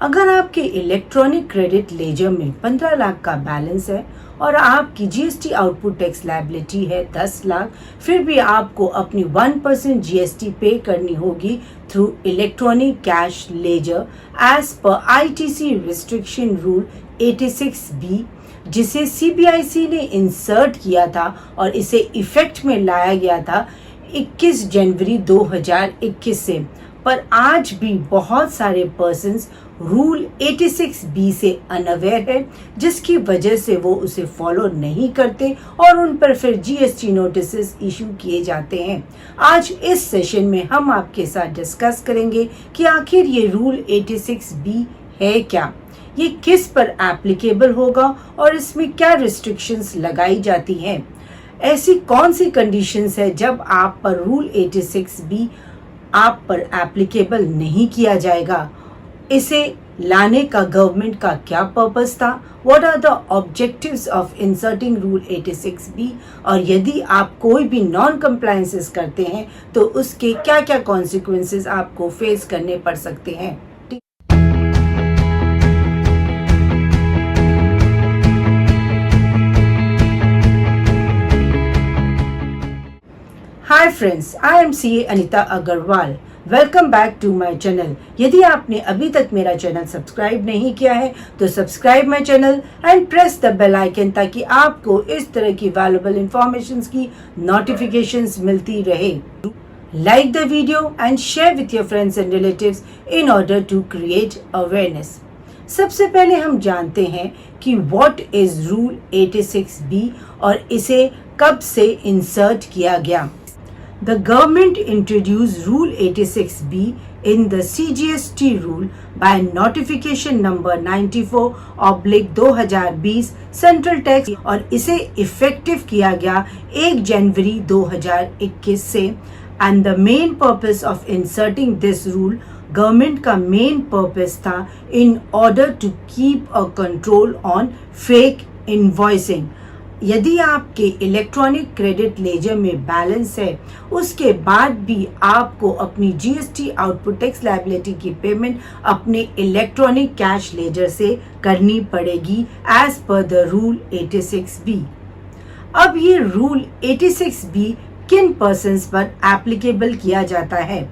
अगर आपके electronic credit ledger में 15 लाख का बैलेंस है और आपकी जीएसटी आउटपुट टैक्स लायबिलिटी है 10 लाख, फिर भी आपको अपनी 1% जीएसटी पे करनी होगी through electronic cash ledger as per ITC restriction rule 86B, जिसे सीबीआईसी ने इंसर्ट किया था और इसे इफेक्ट में लाया गया था 21 जनवरी 2021 से। पर आज भी बहुत सारे पर्सन्स रूल 86B से अनअवेयर है, जिसकी वजह से वो उसे फॉलो नहीं करते और उन पर फिर जीएसटी नोटिसेस इशू किए जाते हैं। आज इस सेशन में हम आपके साथ डिस्कस करेंगे कि आखिर ये रूल 86B है क्या, ये किस पर एप्लीकेबल होगा और इसमें क्या रिस्ट्रिक्शंस लगाई जाती हैं। ऐसी कौन सी कंडीशंस है जब आप पर रूल 86B आप पर एप्लीकेबल नहीं किया जाएगा। इसे लाने का गवर्नमेंट का क्या पर्पस था, what are the objectives of inserting rule 86B, और यदि आप कोई भी नॉन कंप्लायंसेस करते हैं तो उसके क्या क्या कॉन्सिक्वेंसेस आपको फेस करने पड़ सकते हैं। Hi friends, I am CA Anita Agarwal. Welcome back to my channel. यदि आपने अभी तक मेरा चैनल सब्सक्राइब नहीं किया है तो subscribe my channel and press the bell icon, ताकि आपको इस तरह की वैल्यूएबल इंफॉर्मेशंस की नोटिफिकेशंस मिलती रहे। Like the video and share with your friends and relatives in order to create awareness. सबसे पहले हम जानते हैं कि व्हाट इज रूल 86B और इसे कब से इंसर्ट किया गया। The government introduced Rule 86B in the CGST rule by notification number 94/2020 central tax, और इसे इफेक्टिव किया गया 1 जनवरी 2021 से। And the main purpose of inserting this rule, government का मेन पर्पस था in order to keep a control on fake invoicing. यदि आपके इलेक्ट्रॉनिक क्रेडिट लेजर में बैलेंस है, उसके बाद भी आपको अपनी जीएसटी आउटपुट टैक्स लायबिलिटी की पेमेंट अपने इलेक्ट्रॉनिक कैश लेजर से करनी पड़ेगी as per the rule 86B। अब ये रूल 86B किन पर्सन्स पर एप्लीकेबल किया जाता है।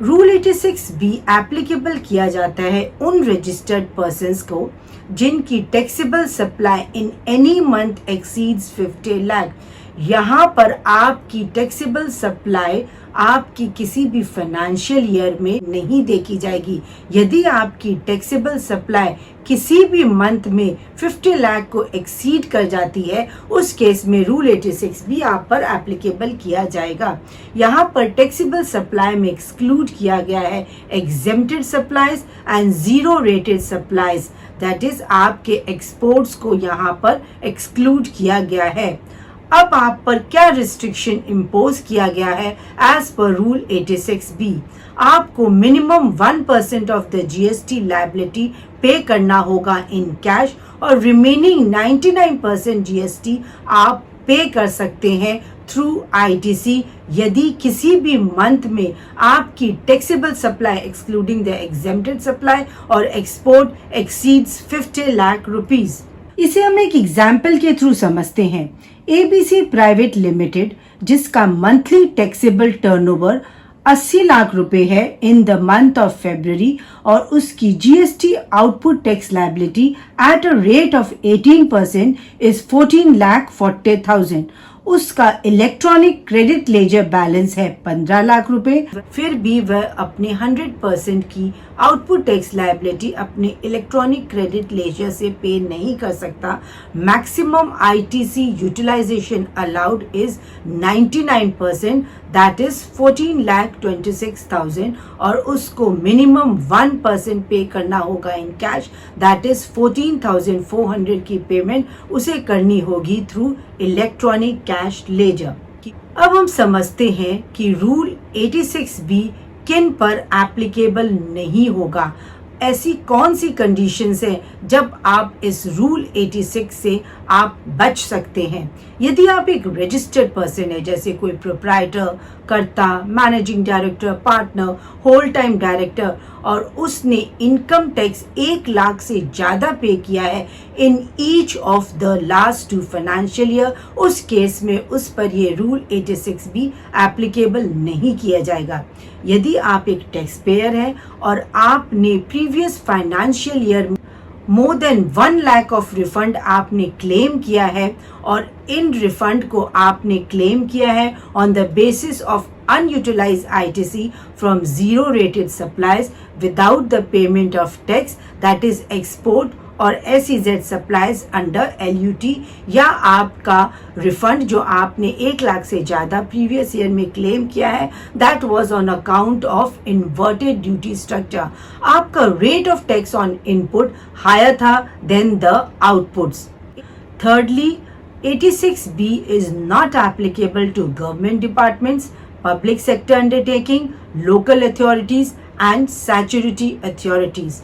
रूल 86B एप्लीकेबल किया जाता है उन रजिस्टर्ड पर्सन्स को जिनकी taxable supply in any month exceeds 50 lakh. यहाँ पर आपकी टैक्सेबल सप्लाई आपकी किसी भी फाइनेंशियल ईयर में नहीं देखी जाएगी। यदि आपकी टैक्सेबल सप्लाई किसी भी मंथ में 50 लाख को एक्सीड कर जाती है, उस केस में रूल 86B आप पर एप्लीकेबल किया जाएगा। यहाँ पर टैक्सेबल सप्लाई में एक्सक्लूड किया गया है exempted supplies and zero rated supplies, that is आपके एक्सपोर्ट्स को यहाँ पर एक्सक्लूड किया गया है। अब आप पर क्या रिस्ट्रिक्शन इम्पोज किया गया है एज पर रूल 86B। आपको minimum 1% of the GST liability पे करना होगा इन कैश, और रिमेनिंग 99% जीएसटी आप पे कर सकते हैं थ्रू आईटीसी यदि किसी भी मंथ में आपकी taxable supply excluding the exempted supply और एक्सपोर्ट एक्सीड्स 50 लाख रुपीज। इसे हम एक एग्जाम्पल के थ्रू समझते हैं। एबीसी प्राइवेट लिमिटेड, जिसका मंथली टैक्सेबल टर्नओवर 80 लाख रुपए है in the month of February, और उसकी GST output tax liability eight a rate of 18% is 14,40,000। उसका इलेक्ट्रॉनिक क्रेडिट लेजर बैलेंस है 15 लाख रुपए, फिर भी वह अपने 100% की आउटपुट टैक्स लायबिलिटी अपने इलेक्ट्रॉनिक क्रेडिट लेजर से पे नहीं कर सकता। Maximum ITC utilisation allowed is 99%, that is 14,26,000, और उसको मिनिमम 1% पे करना होगा इन कैश, दैट इज 14,400 की पेमेंट उसे करनी होगी थ्रू इलेक्ट्रॉनिक कैश लेजर। अब हम समझते हैं कि रूल 86B किन पर एप्लीकेबल नहीं होगा। ऐसी कौन सी कंडीशंस हैं जब आप इस रूल 86 से आप बच सकते हैं। यदि आप एक रजिस्टर्ड पर्सन है, जैसे कोई proprietor, karta, managing director, partner, whole time director, और उसने इनकम टैक्स 1 लाख से ज़्यादा पे किया है in each of the last 2 financial year, उस केस में उस पर ये रूल 86 भी एप्लीकेबल नहीं किया जाएगा। यदि आप एक टैक्स पेयर हैं और आपने previous financial year more than 1 lakh of refund आपने क्लेम किया है, और इन रिफंड को आपने क्लेम किया है on the basis of unutilized ITC from zero rated suppliers without the payment of tax, that is export और SEZ supplies under LUT, या आपका रिफंड जो आपने 1 लाख से ज़्यादा प्रीवियस ईयर में क्लेम किया है, that was on account of inverted duty structure. आपका rate of tax on input higher था than the outputs. Thirdly, 86B is not applicable to government departments, public sector undertaking, local authorities and statutory authorities.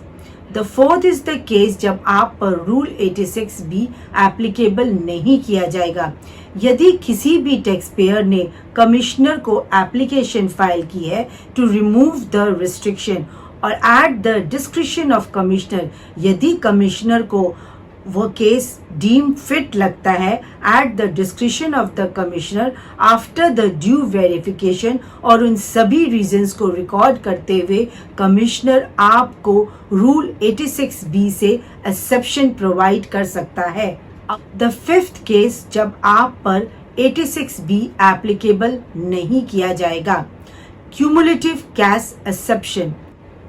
The fourth is the case जब आप पर rule 86B applicable नहीं किया जाएगा। यदि किसी भी टैक्स पेयर ने कमिश्नर को एप्लीकेशन फाइल की है टू रिमूव द रिस्ट्रिक्शन और at the discretion of commissioner, यदि कमिश्नर को वो केस डीम फिट लगता है at the discretion of the commissioner after the due verification, और उन सभी रीजंस को रिकॉर्ड करते हुए कमिश्नर आपको रूल 86B से एक्सेप्शन प्रोवाइड कर सकता है। द फिफ्थ केस जब आप पर 86B एप्लीकेबल नहीं किया जाएगा, क्यूमुलेटिव कैश एक्सेप्शन।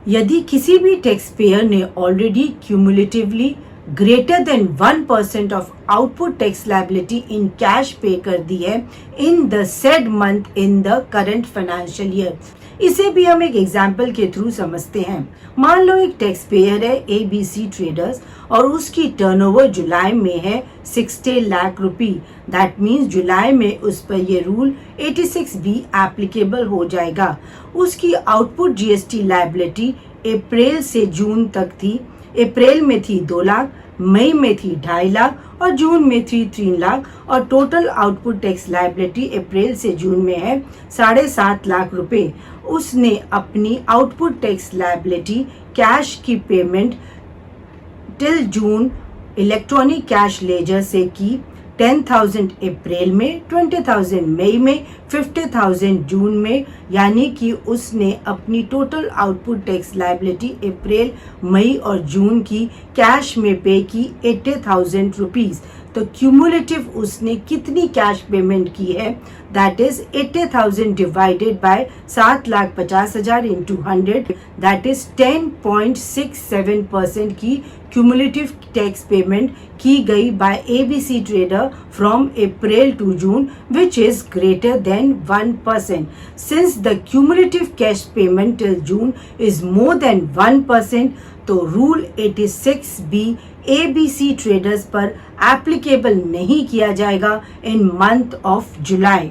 यदि किसी भी टैक्स पेयर ने already cumulatively greater than 1% of output tax liability in cash पे कर दी है in the said month in the current financial year। इसे भी हम एक एग्जाम्पल के थ्रू समझते हैं। मान लो एक टैक्स पेयर है ABC ट्रेडर्स और उसकी टर्नओवर जुलाई में है 60 लाख रुपी। दैट मीन्स जुलाई में उस पर ये रूल 86B एप्लीकेबल हो जाएगा। उसकी आउटपुट GST लायबिलिटी अप्रैल से जून तक थी। अप्रैल में थी 2 लाख, मई में थी 2.5 लाख और जून में थी 3 लाख, और टोटल आउटपुट टैक्स लायबिलिटी अप्रैल से जून में है 7.5 लाख रुपए। उसने अपनी आउटपुट टैक्स लायबिलिटी कैश की payment till June electronic cash ledger से की 10,000 अप्रैल में, 20,000 मई में, 50,000 जून में, यानी कि उसने अपनी टोटल आउटपुट टैक्स लायबिलिटी अप्रैल, मई और जून की कैश में पे की 80,000 रुपीज़। तो क्यूमुलेटिव उसने कितनी कैश पेमेंट की है, that is 80,000 divided by 7,50,000 into 100, that is 10.67% की क्यूमुलेटिव टैक्स पेमेंट की गई by ABC trader from April to June, which is greater than 1%. Since the cumulative cash payment till June is more than 1%, तो rule 86B ABC traders पर applicable नहीं किया जाएगा इन month of July.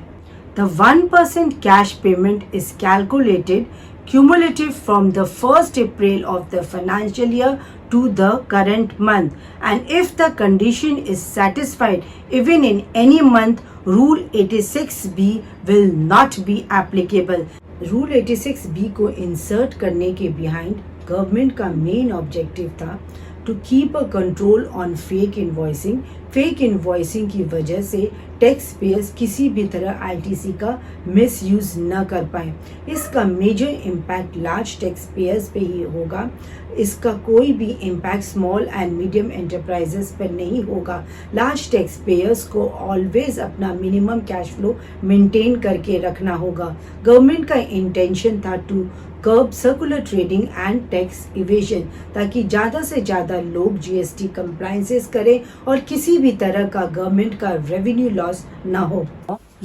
The 1% cash payment is calculated cumulative from the 1st April of the financial year to the current month, and if the condition is satisfied even in any month, Rule 86B will not be applicable. Rule 86B को insert करने के behind government का main objective था to keep a control on fake invoicing. Fake invoicing की वजह से tax payers किसी भी तरह ITC का मिसयूज न कर पाए। इसका major impact large tax payers पे ही होगा। इसका कोई भी impact small and medium enterprises पर नहीं होगा। लार्ज टैक्स पेयर्स को ऑलवेज अपना मिनिमम कैश फ्लो मेंटेन करके रखना होगा। गवर्नमेंट का इंटेंशन था to curb circular trading and tax evasion, ताकि ज़्यादा से ज़्यादा लोग GST कंप्लायंसेस करें और किसी भी तरह का गवर्नमेंट का रेवेन्यू लॉस ना हो।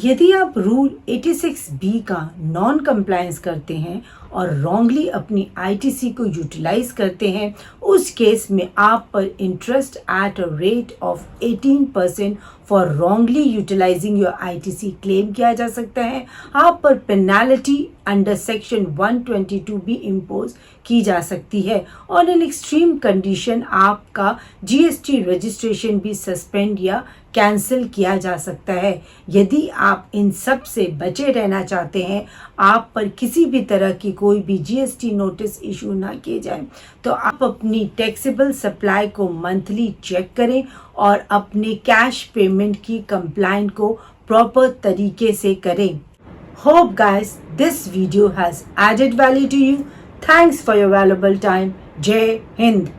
यदि आप रूल 86B का नॉन कंप्लायंस करते हैं और रॉन्गली अपनी ITC को यूटिलाइज करते हैं, उस केस में आप पर interest at a rate of 18% for wrongly utilising your ITC claim किया जा सकता है। आप पर पेनाल्टी अंडर सेक्शन 122 भी इम्पोज की जा सकती है और इन एक्सट्रीम कंडीशन आपका जीएसटी रजिस्ट्रेशन भी सस्पेंड या कैंसिल किया जा सकता है। यदि आप इन सब से बचे रहना चाहते हैं, आप पर किसी भी तरह की कोई भी जीएसटी नोटिस इशू ना किए जाए, तो आप अपनी टैक्सेबल सप्लाई को मंथली चेक करें और अपने कैश पेमेंट की कंप्लाइंट को प्रॉपर तरीके से करें। Hope guys this video has added value to you. Thanks for your valuable time. Jai Hind.